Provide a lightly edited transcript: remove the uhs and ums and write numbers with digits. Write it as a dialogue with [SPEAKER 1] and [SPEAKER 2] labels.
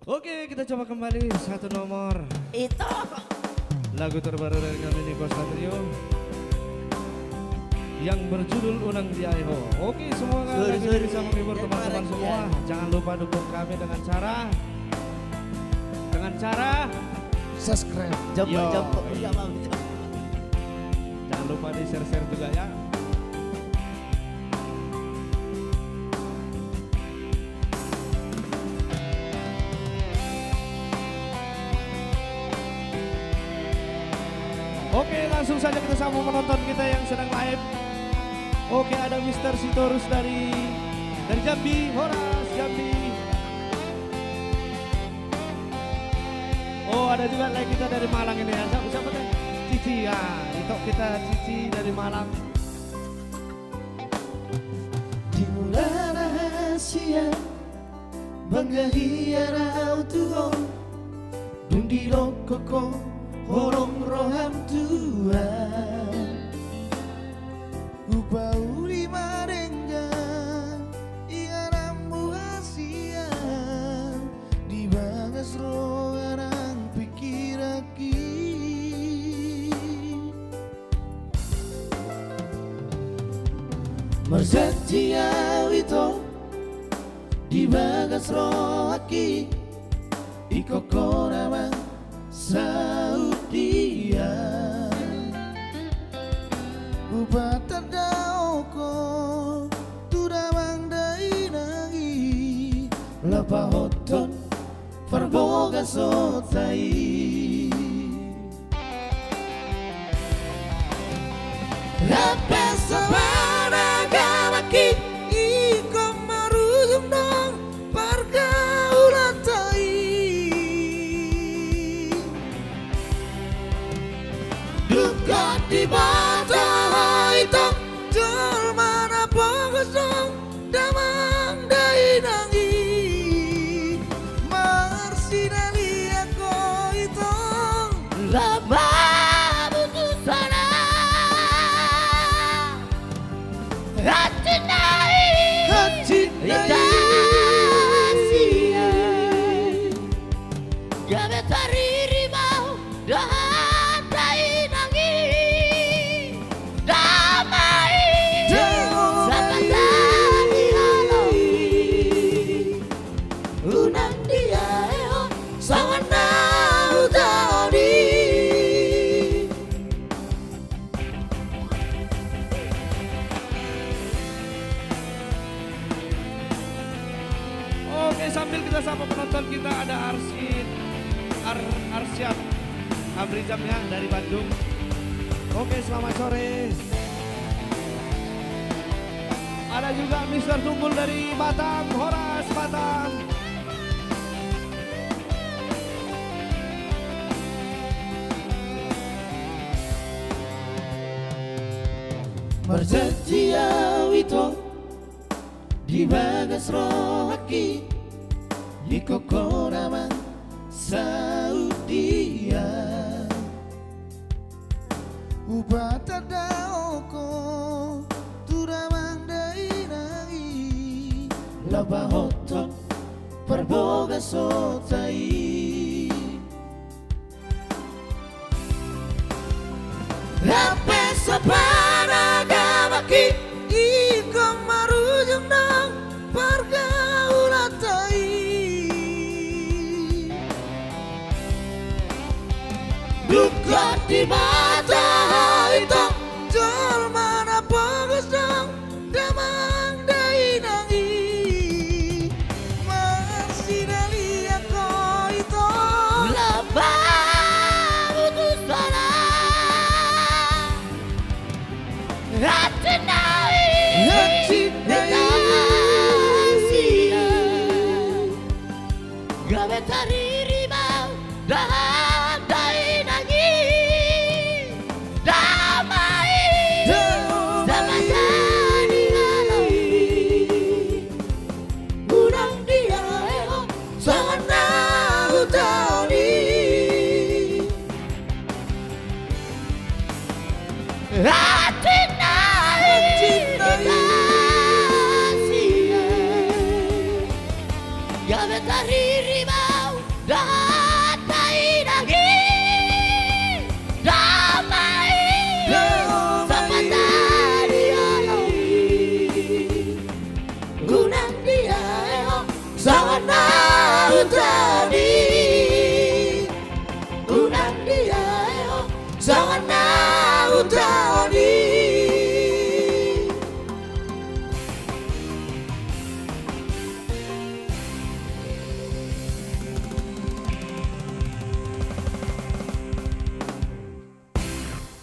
[SPEAKER 1] Oke, kita coba kembali satu nomor.
[SPEAKER 2] Itu
[SPEAKER 1] Lagu terbaru dari kami di Costa Trio yang berjudul Unang Diaeho. Oke, semoga lagu ini bisa menghibur teman-teman semua. Jangan lupa dukung kami dengan cara
[SPEAKER 3] subscribe.
[SPEAKER 2] jemput.
[SPEAKER 1] Jangan lupa di share juga ya. Oke, langsung saja kita sama penonton kita yang sedang live. Oke, ada Mr. Sitorus dari Jambi, Horas Jambi. Oh, ada juga lagi kita dari Malang ini ya. Siapa deh? Cici ya. Itu kita Cici dari Malang.
[SPEAKER 3] Dimulai rahasia bangga hiara tuho dung di koko horong roham tua upa uri marengga ia rambu hasia di bagas roharang pikir aki Mersetia wito di bagas rohaki ikoko namang Saudia Upata daoko Tudamang dainangi Lapa hoton Farboga sotai Lapa sabana gamaki Iko marujung dong Pargaulan tai Duka di mata itu Jelmana pokosong Damang dainangi Marsinali aku itu Lama butuh sana Hati nai Gabe tariri mau Dahan dainangi Damai Sapatani haloi Unang diaeho Sawana utari
[SPEAKER 1] Oke, sambil kita sapa penonton kita ada Arsyad Abrizam ya dari Bandung. Oke, selamat sore. Ada juga Mr. Tunggul dari Batam, Horas Batam.
[SPEAKER 3] Mersetia wito di bagas rohaki di koko namang Saudia Upata daoko Turamang dainangi Lapa hoton Perboga sotai Lape sapana gamaki Iko marujung dong Pergaulan tai Duka di mata itu Jelmana pokosong Damang dainangi Marsinali aku itu Lapa butuh sana Hati nai Gabe tariri mau Dahan dainangi Damai Sapatani haloi Unang diaeho Sawana utari